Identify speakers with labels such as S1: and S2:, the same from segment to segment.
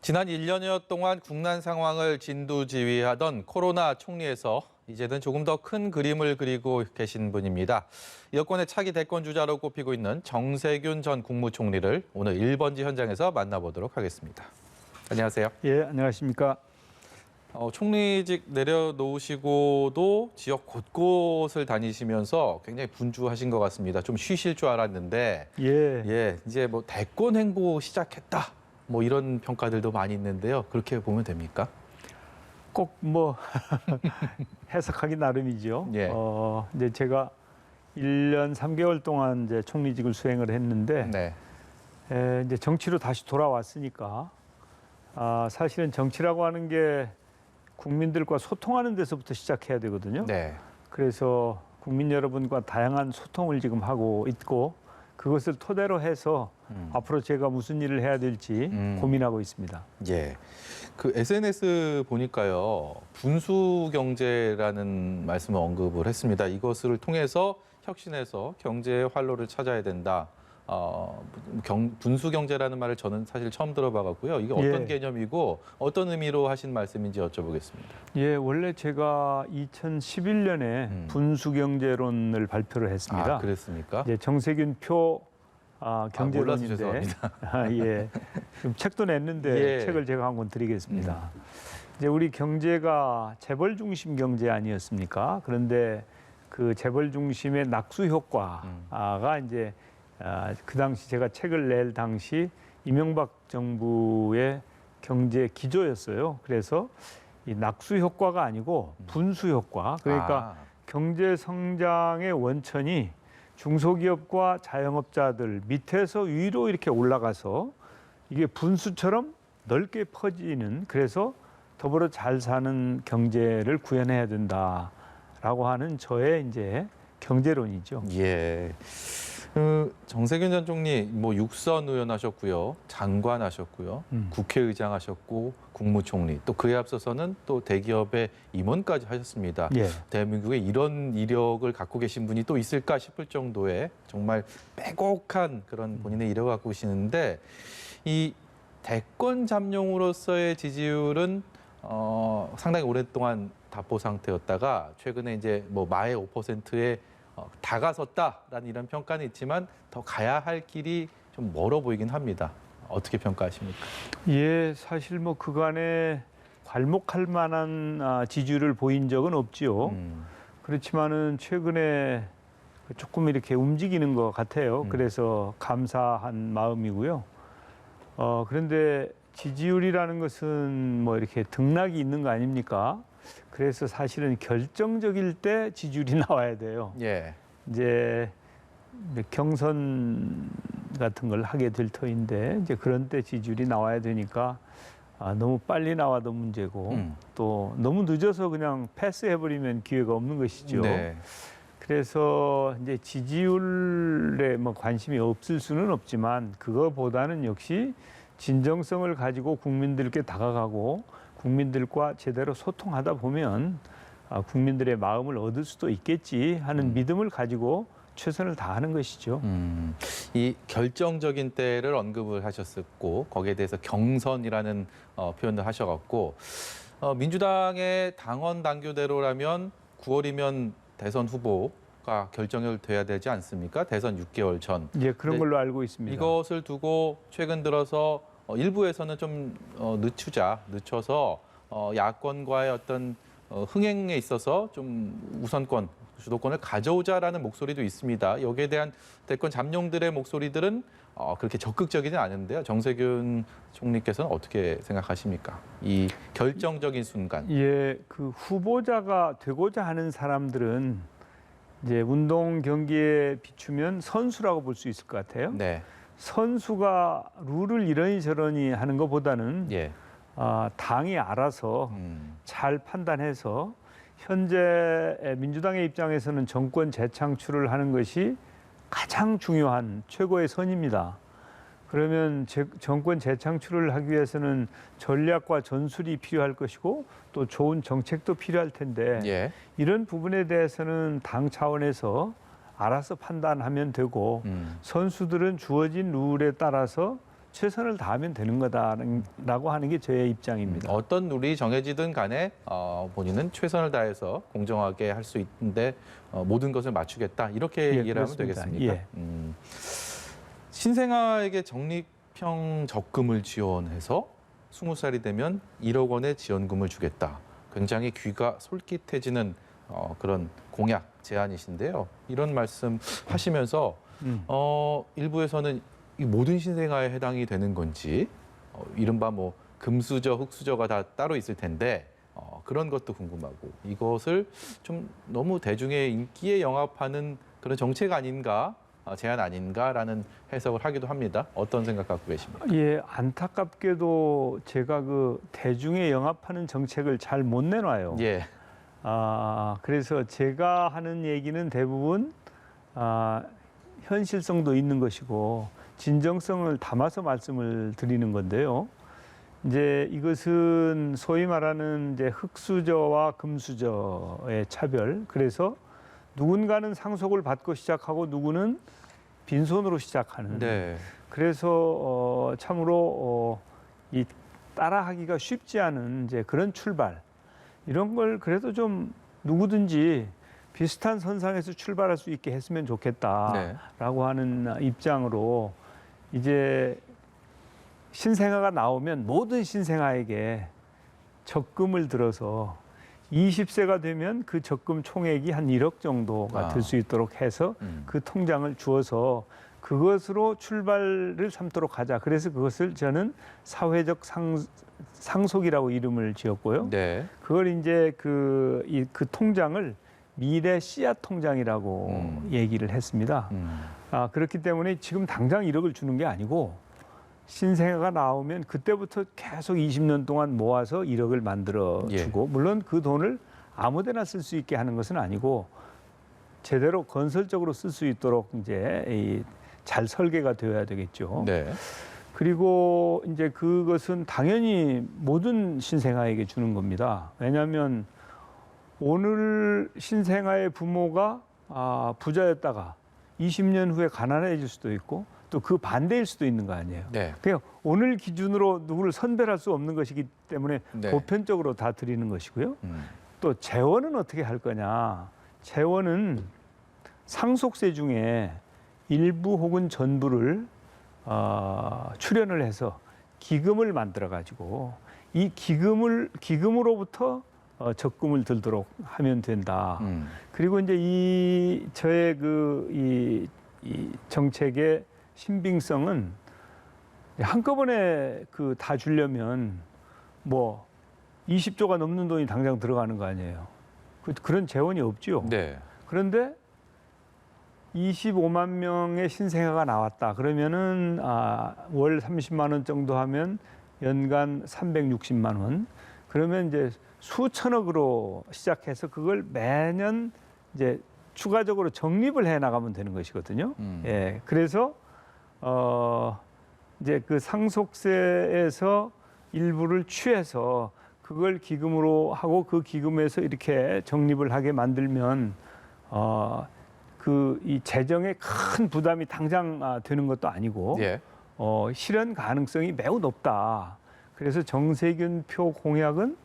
S1: 지난 1년여 동안 국난 상황을 진두지휘하던 코로나 총리에서 이제는 조금 더 큰 그림을 그리고 계신 분입니다. 여권의 차기 대권 주자로 꼽히고 있는 정세균 전 국무총리를 오늘 1번지 현장에서 만나보도록 하겠습니다. 안녕하세요.
S2: 예, 안녕하십니까.
S1: 총리직 내려놓으시고도 지역 곳곳을 다니시면서 굉장히 분주하신 것 같습니다. 좀 쉬실 줄 알았는데 이제 뭐 대권 행보 시작했다. 뭐 이런 평가들도 많이 있는데요. 그렇게 보면 됩니까?
S2: 꼭 뭐 해석하기 나름이죠.
S1: 예.
S2: 이제 제가 1년 3개월 동안 이제 총리직을 수행을 했는데
S1: 네.
S2: 이제 정치로 다시 돌아왔으니까 사실은 정치라고 하는 게 국민들과 소통하는 데서부터 시작해야 되거든요.
S1: 네.
S2: 그래서 국민 여러분과 다양한 소통을 지금 하고 있고 그것을 토대로 해서 앞으로 제가 무슨 일을 해야 될지 고민하고 있습니다.
S1: 예. 그 SNS 보니까요. 분수 경제라는 말씀을 언급을 했습니다. 이것을 통해서 혁신해서 경제의 활로를 찾아야 된다. 분수 경제라는 말을 저는 사실 처음 들어봐갖고요. 이게 어떤 개념이고 어떤 의미로 하신 말씀인지 여쭤보겠습니다.
S2: 예, 원래 제가 2011년에 분수 경제론을 발표를 했습니다.
S1: 아, 그랬습니까?
S2: 이제 정세균 표 경제론인데,
S1: 죄송합니다.
S2: 예, 좀 책도 냈는데 책을 제가 한 권 드리겠습니다. 이제 우리 경제가 재벌 중심 경제 아니었습니까? 그런데 그 재벌 중심의 낙수 효과가 이제 그 당시 제가 책을 낼 당시 이명박 정부의 경제 기조였어요. 그래서 이 낙수 효과가 아니고 분수 효과. 그러니까 경제 성장의 원천이 중소기업과 자영업자들 밑에서 위로 이렇게 올라가서 이게 분수처럼 넓게 퍼지는, 그래서 더불어 잘 사는 경제를 구현해야 된다라고 하는 저의 이제 경제론이죠.
S1: 예. 정세균 전 총리 뭐 육선 의원 하셨고요, 장관 하셨고요, 국회의장 하셨고, 국무총리, 또 그에 앞서서는 또 대기업의 임원까지 하셨습니다.
S2: 예.
S1: 대한민국에 이런 이력을 갖고 계신 분이 또 있을까 싶을 정도의 정말 빼곡한 그런 본인의 이력을 갖고 계시는데, 이 대권 잠룡으로서의 지지율은 상당히 오랫동안 답보 상태였다가 최근에 이제 뭐 마의 5%에 다가섰다라는 이런 평가는 있지만 더 가야 할 길이 좀 멀어 보이긴 합니다. 어떻게 평가하십니까?
S2: 예, 사실 뭐 그간에 괄목할 만한 지지율을 보인 적은 없지요. 그렇지만은 최근에 조금 이렇게 움직이는 것 같아요. 그래서 감사한 마음이고요. 그런데 지지율이라는 것은 뭐 이렇게 등락이 있는 거 아닙니까? 그래서 사실은 결정적일 때 지지율이 나와야 돼요.
S1: 예.
S2: 이제 경선 같은 걸 하게 될 터인데 이제 그런 때 지지율이 나와야 되니까 너무 빨리 나와도 문제고 또 너무 늦어서 그냥 패스해버리면 기회가 없는 것이죠.
S1: 네.
S2: 그래서 이제 지지율에 뭐 관심이 없을 수는 없지만 그거보다는 역시 진정성을 가지고 국민들께 다가가고 국민들과 제대로 소통하다 보면 국민들의 마음을 얻을 수도 있겠지 하는 믿음을 가지고 최선을 다하는 것이죠.
S1: 이 결정적인 때를 언급을 하셨었고 거기에 대해서 경선이라는 표현을 하셔갖고 민주당의 당원 당규대로라면 9월이면 대선 후보가 결정이 돼야 되지 않습니까? 대선 6개월 전.
S2: 예, 그런 걸로 알고 있습니다.
S1: 이것을 두고 최근 들어서 일부에서는 좀 늦춰서 야권과의 어떤 흥행에 있어서 좀 우선권, 주도권을 가져오자라는 목소리도 있습니다. 여기에 대한 대권 잠룡들의 목소리들은 그렇게 적극적이진 않은데요. 정세균 총리께서는 어떻게 생각하십니까? 이 결정적인 순간.
S2: 예, 그 후보자가 되고자 하는 사람들은 이제 운동 경기에 비추면 선수라고 볼 수 있을 것 같아요.
S1: 네.
S2: 선수가 룰을 이러니 저러니 하는 것보다는 당이 알아서 잘 판단해서 현재 민주당의 입장에서는 정권 재창출을 하는 것이 가장 중요한 최고의 선입니다. 그러면 정권 재창출을 하기 위해서는 전략과 전술이 필요할 것이고 또 좋은 정책도 필요할 텐데 이런 부분에 대해서는 당 차원에서 알아서 판단하면 되고 선수들은 주어진 룰에 따라서 최선을 다하면 되는 거다라고 하는 게 저의 입장입니다.
S1: 어떤 룰이 정해지든 간에 본인은 최선을 다해서 공정하게 할 수 있는데 모든 것을 맞추겠다 이렇게
S2: 예,
S1: 얘기를 하면
S2: 그렇습니다.
S1: 되겠습니까?
S2: 예.
S1: 신생아에게 적립형 적금을 지원해서 20살이 되면 1억 원의 지원금을 주겠다. 굉장히 귀가 솔깃해지는 그런 공약 제안이신데요. 이런 말씀 하시면서 일부에서는 이 모든 신생아에 해당이 되는 건지 이른바 뭐 금수저, 흑수저가 다 따로 있을 텐데 그런 것도 궁금하고 이것을 좀 너무 대중의 인기에 영합하는 그런 정책 아닌가, 제안 아닌가라는 해석을 하기도 합니다. 어떤 생각 갖고 계십니까?
S2: 예, 안타깝게도 제가 그 대중에 영합하는 정책을 잘 못 내놔요.
S1: 예.
S2: 그래서 제가 하는 얘기는 대부분 현실성도 있는 것이고 진정성을 담아서 말씀을 드리는 건데요. 이제 이것은 소위 말하는 이제 흑수저와 금수저의 차별. 그래서 누군가는 상속을 받고 시작하고 누구는 빈손으로 시작하는.
S1: 네.
S2: 그래서 참으로 이 따라하기가 쉽지 않은 이제 그런 출발. 이런 걸 그래도 좀 누구든지 비슷한 선상에서 출발할 수 있게 했으면 좋겠다라고 하는 입장으로 이제 신생아가 나오면 모든 신생아에게 적금을 들어서 20세가 되면 그 적금 총액이 한 1억 정도가 들 수 있도록 해서 그 통장을 주어서 그것으로 출발을 삼도록 하자. 그래서 그것을 저는 사회적 상속이라고 이름을 지었고요.
S1: 네.
S2: 그걸 이제 그 통장을 미래 씨앗 통장이라고 얘기를 했습니다. 그렇기 때문에 지금 당장 1억을 주는 게 아니고 신생아가 나오면 그때부터 계속 20년 동안 모아서 1억을 만들어 주고 물론 그 돈을 아무데나 쓸 수 있게 하는 것은 아니고 제대로 건설적으로 쓸 수 있도록 이제 잘 설계가 되어야 되겠죠.
S1: 네.
S2: 그리고 이제 그것은 당연히 모든 신생아에게 주는 겁니다. 왜냐하면 오늘 신생아의 부모가 부자였다가 20년 후에 가난해질 수도 있고 또 그 반대일 수도 있는 거 아니에요.
S1: 네.
S2: 그냥 오늘 기준으로 누구를 선별할 수 없는 것이기 때문에
S1: 네.
S2: 보편적으로 다 드리는 것이고요. 또 재원은 어떻게 할 거냐. 재원은 상속세 중에 일부 혹은 전부를 출연을 해서 기금을 만들어 가지고 이 기금으로부터 적금을 들도록 하면 된다. 그리고 이제 저의 이 정책의 신빙성은 한꺼번에 다 주려면 뭐 20조가 넘는 돈이 당장 들어가는 거 아니에요. 그런 재원이 없죠.
S1: 네.
S2: 그런데 25만 명의 신생아가 나왔다. 그러면은 월 30만 원 정도 하면 연간 360만 원. 그러면 이제 수천억으로 시작해서 그걸 매년 이제 추가적으로 적립을 해 나가면 되는 것이거든요. 예. 그래서 이제 그 상속세에서 일부를 취해서 그걸 기금으로 하고 그 기금에서 이렇게 적립을 하게 만들면 이 재정에 큰 부담이 당장 되는 것도 아니고
S1: 예.
S2: 실현 가능성이 매우 높다. 그래서 정세균 표 공약은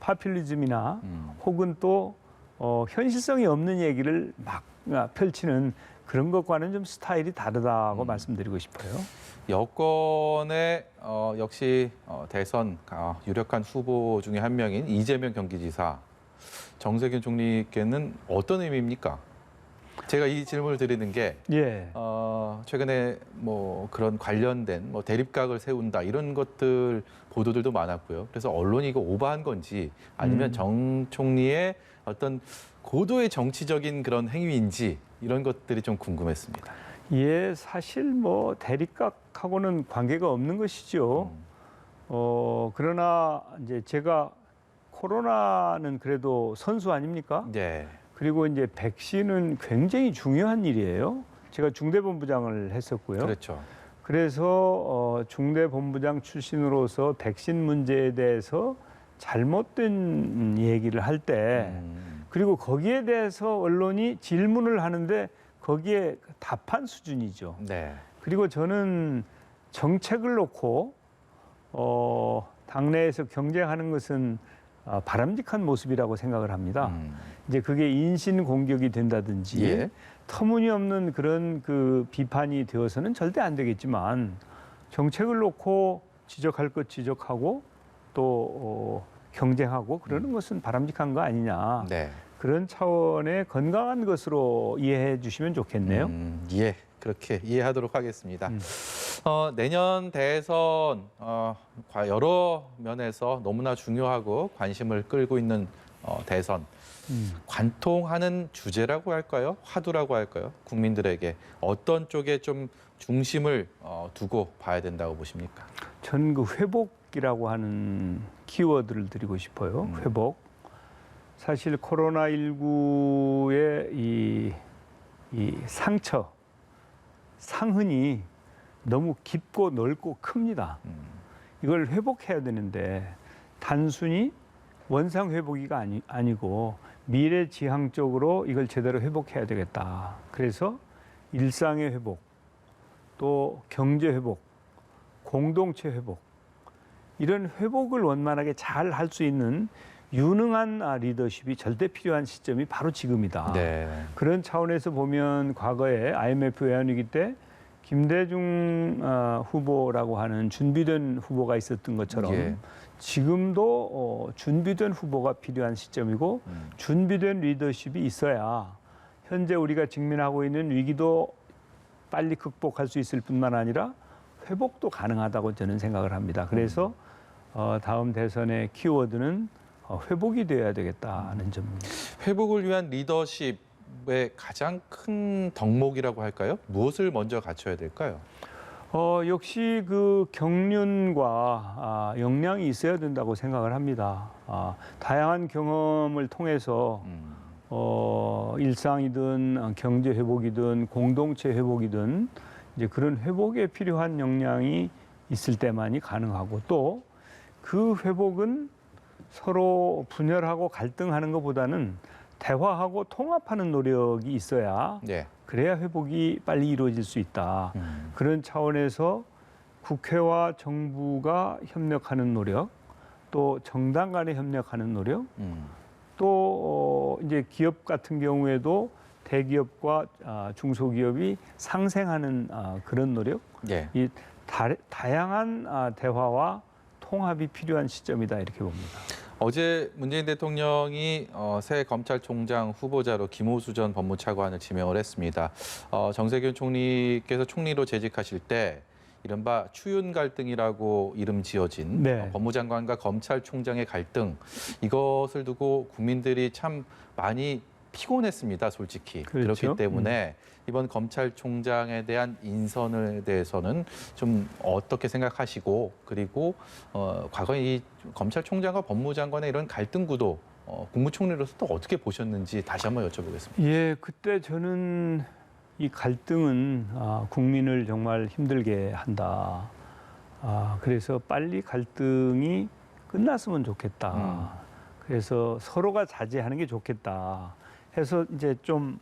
S2: 파퓰리즘이나 혹은 또 현실성이 없는 얘기를 막 펼치는 그런 것과는 좀 스타일이 다르다고 말씀드리고 싶어요.
S1: 여권의 역시 대선 유력한 후보 중에 한 명인 이재명 경기지사, 정세균 총리께는 어떤 의미입니까? 제가 이 질문을 드리는 게 최근에 뭐 그런 관련된 뭐 대립각을 세운다 이런 것들 보도들도 많았고요. 그래서 언론이 이거 오버한 건지 아니면 정 총리의 어떤 고도의 정치적인 그런 행위인지 이런 것들이 좀 궁금했습니다.
S2: 예, 사실 뭐 대립각하고는 관계가 없는 것이죠. 그러나 이제 제가 코로나는 그래도 선수 아닙니까?
S1: 네.
S2: 그리고 이제 백신은 굉장히 중요한 일이에요. 제가 중대본부장을 했었고요.
S1: 그렇죠.
S2: 그래서 중대본부장 출신으로서 백신 문제에 대해서 잘못된 얘기를 할 때 그리고 거기에 대해서 언론이 질문을 하는데 거기에 답한 수준이죠.
S1: 네.
S2: 그리고 저는 정책을 놓고 당내에서 경쟁하는 것은 바람직한 모습이라고 생각을 합니다. 이제 그게 인신 공격이 된다든지
S1: 예.
S2: 터무니없는 그런 그 비판이 되어서는 절대 안 되겠지만 정책을 놓고 지적할 것 지적하고 또 경쟁하고 그러는 것은 바람직한 거 아니냐.
S1: 네.
S2: 그런 차원의 건강한 것으로 이해해 주시면 좋겠네요.
S1: 예, 그렇게 이해하도록 하겠습니다. 내년 대선 여러 면에서 너무나 중요하고 관심을 끌고 있는 대선. 관통하는 주제라고 할까요? 화두라고 할까요? 국민들에게 어떤 쪽에 좀 중심을 두고 봐야 된다고 보십니까?
S2: 저는 그 회복이라고 하는 키워드를 드리고 싶어요. 회복. 사실 코로나19의 이 상처, 상흔이 너무 깊고 넓고 큽니다. 이걸 회복해야 되는데 단순히 원상 회복이가 아니고 미래지향적으로 이걸 제대로 회복해야 되겠다. 그래서 일상의 회복, 또 경제 회복, 공동체 회복, 이런 회복을 원만하게 잘 할 수 있는 유능한 리더십이 절대 필요한 시점이 바로 지금이다.
S1: 네.
S2: 그런 차원에서 보면 과거에 IMF 외환위기 때 김대중 후보라고 하는 준비된 후보가 있었던 것처럼
S1: 예.
S2: 지금도 준비된 후보가 필요한 시점이고 준비된 리더십이 있어야 현재 우리가 직면하고 있는 위기도 빨리 극복할 수 있을 뿐만 아니라 회복도 가능하다고 저는 생각을 합니다. 그래서 다음 대선의 키워드는 회복이 되어야 되겠다는 점입니다.
S1: 회복을 위한 리더십의 가장 큰 덕목이라고 할까요? 무엇을 먼저 갖춰야 될까요?
S2: 역시 그 경륜과 역량이 있어야 된다고 생각을 합니다. 다양한 경험을 통해서 일상이든 경제 회복이든 공동체 회복이든 이제 그런 회복에 필요한 역량이 있을 때만이 가능하고 또 그 회복은 서로 분열하고 갈등하는 것보다는 대화하고 통합하는 노력이 있어야
S1: 네.
S2: 그래야 회복이 빨리 이루어질 수 있다. 그런 차원에서 국회와 정부가 협력하는 노력, 또 정당 간에 협력하는 노력, 또 이제 기업 같은 경우에도 대기업과 중소기업이 상생하는 그런 노력,
S1: 네.
S2: 이 다양한 대화와 통합이 필요한 시점이다 이렇게 봅니다.
S1: 어제 문재인 대통령이 새 검찰총장 후보자로 김호수 전 법무차관을 지명을 했습니다. 정세균 총리께서 총리로 재직하실 때 이른바 추윤 갈등이라고 이름 지어진
S2: 네.
S1: 법무장관과 검찰총장의 갈등, 이것을 두고 국민들이 참 많이 피곤했습니다, 솔직히.
S2: 그렇죠.
S1: 그렇기 때문에 이번 검찰총장에 대한 인선에 대해서는 좀 어떻게 생각하시고, 그리고 과거에 이 검찰총장과 법무장관의 이런 갈등 구도, 국무총리로서 또 어떻게 보셨는지 다시 한번 여쭤보겠습니다.
S2: 예, 그때 저는 이 갈등은 국민을 정말 힘들게 한다. 그래서 빨리 갈등이 끝났으면 좋겠다. 그래서 서로가 자제하는 게 좋겠다. 해서 이제 좀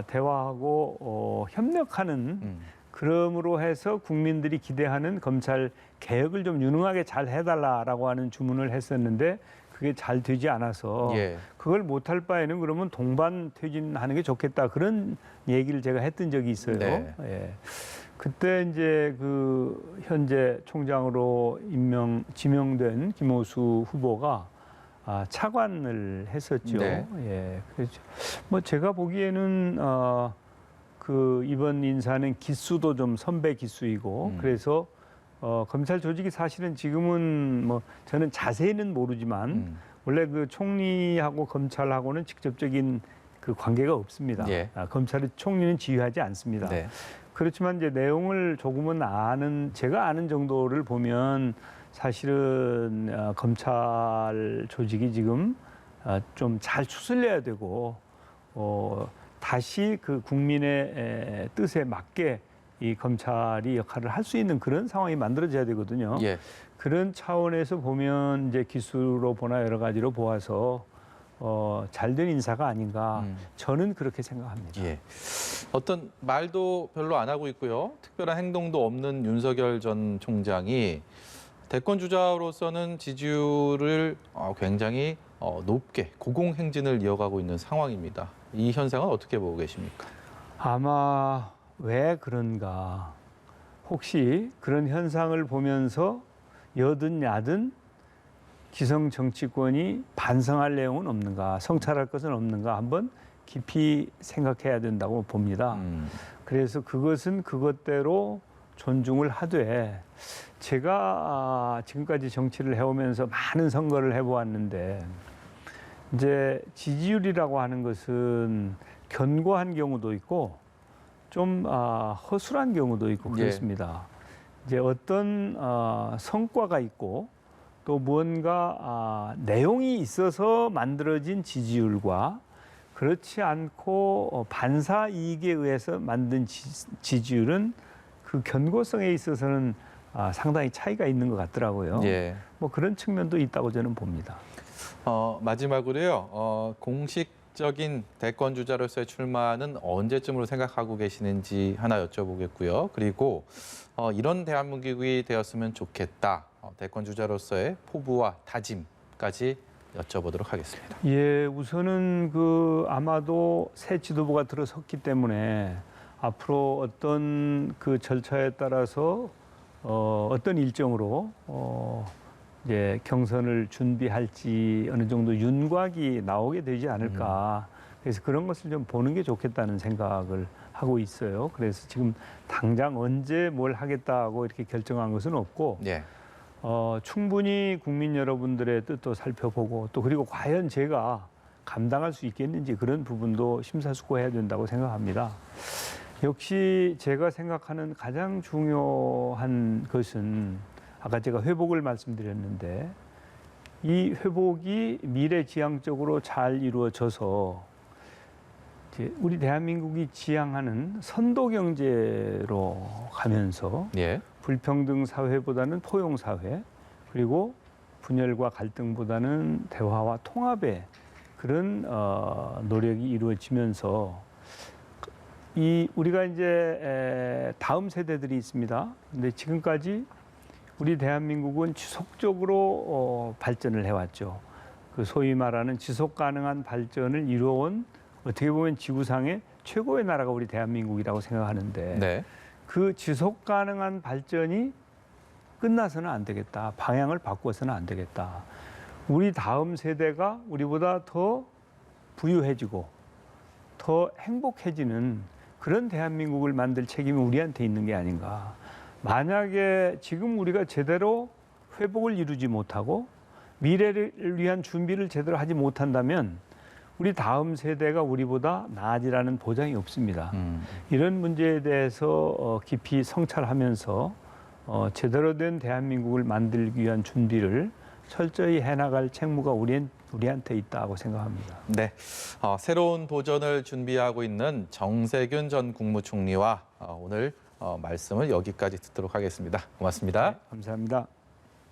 S2: 대화하고 협력하는 그러므로 해서 국민들이 기대하는 검찰 개혁을 좀 유능하게 잘 해달라라고 하는 주문을 했었는데 그게 잘 되지 않아서
S1: 예.
S2: 그걸 못할 바에는 그러면 동반 퇴진하는 게 좋겠다 그런 얘기를 제가 했던 적이 있어요.
S1: 네.
S2: 예. 그때 이제 그 현재 총장으로 지명된 김호수 후보가 차관을 했었죠.
S1: 네.
S2: 예, 그렇죠. 뭐 제가 보기에는 그 이번 인사는 기수도 좀 선배 기수이고 그래서 검찰 조직이 사실은 지금은 뭐 저는 자세히는 모르지만 원래 그 총리하고 검찰하고는 직접적인 그 관계가 없습니다.
S1: 예.
S2: 검찰의 총리는 지휘하지 않습니다.
S1: 네.
S2: 그렇지만 이제 내용을 조금은 제가 아는 정도를 보면 사실은 검찰 조직이 지금 좀 잘 추슬려야 되고 다시 그 국민의 뜻에 맞게 이 검찰이 역할을 할 수 있는 그런 상황이 만들어져야 되거든요.
S1: 예.
S2: 그런 차원에서 보면 이제 기수로 보나 여러 가지로 보아서 잘된 인사가 아닌가 저는 그렇게 생각합니다.
S1: 예. 어떤 말도 별로 안 하고 있고요. 특별한 행동도 없는 윤석열 전 총장이 대권 주자로서는 지지율을 굉장히 높게 고공행진을 이어가고 있는 상황입니다. 이 현상은 어떻게 보고 계십니까?
S2: 아마 왜 그런가? 혹시 그런 현상을 보면서 여든 야든 기성 정치권이 반성할 내용은 없는가, 성찰할 것은 없는가 한번 깊이 생각해야 된다고 봅니다. 그래서 그것은 그것대로 존중을 하되 제가 지금까지 정치를 해오면서 많은 선거를 해보았는데 이제 지지율이라고 하는 것은 견고한 경우도 있고 좀 허술한 경우도 있고 그렇습니다. 이제 어떤 성과가 있고 또 무언가 내용이 있어서 만들어진 지지율과 그렇지 않고 반사 이익에 의해서 만든 지지율은 그 견고성에 있어서는 상당히 차이가 있는 것 같더라고요.
S1: 예.
S2: 뭐 그런 측면도 있다고 저는 봅니다.
S1: 마지막으로요. 공식적인 대권 주자로서의 출마는 언제쯤으로 생각하고 계시는지 하나 여쭤보겠고요. 그리고 이런 대한민국이 되었으면 좋겠다. 대권 주자로서의 포부와 다짐까지 여쭤보도록 하겠습니다.
S2: 예, 우선은 아마도 새 지도부가 들어섰기 때문에 앞으로 어떤 그 절차에 따라서 어떤 일정으로 이제 경선을 준비할지 어느 정도 윤곽이 나오게 되지 않을까. 그래서 그런 것을 좀 보는 게 좋겠다는 생각을 하고 있어요. 그래서 지금 당장 언제 뭘 하겠다고 이렇게 결정한 것은 없고
S1: 예.
S2: 충분히 국민 여러분들의 뜻도 살펴보고 또 그리고 과연 제가 감당할 수 있겠는지 그런 부분도 심사숙고해야 된다고 생각합니다. 역시 제가 생각하는 가장 중요한 것은 아까 제가 회복을 말씀드렸는데 이 회복이 미래지향적으로 잘 이루어져서 이제 우리 대한민국이 지향하는 선도경제로 가면서
S1: 예.
S2: 불평등 사회보다는 포용 사회 그리고 분열과 갈등보다는 대화와 통합의 그런 노력이 이루어지면서 우리가 이제 다음 세대들이 있습니다. 근데 지금까지 우리 대한민국은 지속적으로 발전을 해왔죠. 그 소위 말하는 지속 가능한 발전을 이루어온 어떻게 보면 지구상의 최고의 나라가 우리 대한민국이라고 생각하는데
S1: 네.
S2: 그 지속 가능한 발전이 끝나서는 안 되겠다. 방향을 바꿔서는 안 되겠다. 우리 다음 세대가 우리보다 더 부유해지고 더 행복해지는 그런 대한민국을 만들 책임이 우리한테 있는 게 아닌가. 만약에 지금 우리가 제대로 회복을 이루지 못하고 미래를 위한 준비를 제대로 하지 못한다면 우리 다음 세대가 우리보다 나아지라는 보장이 없습니다. 이런 문제에 대해서 깊이 성찰하면서 제대로 된 대한민국을 만들기 위한 준비를 철저히 해나갈 책무가 우리한테 있다고 생각합니다.
S1: 네, 새로운 도전을 준비하고 있는 정세균 전 국무총리와 오늘 말씀을 여기까지 듣도록 하겠습니다. 고맙습니다.
S2: 네, 감사합니다.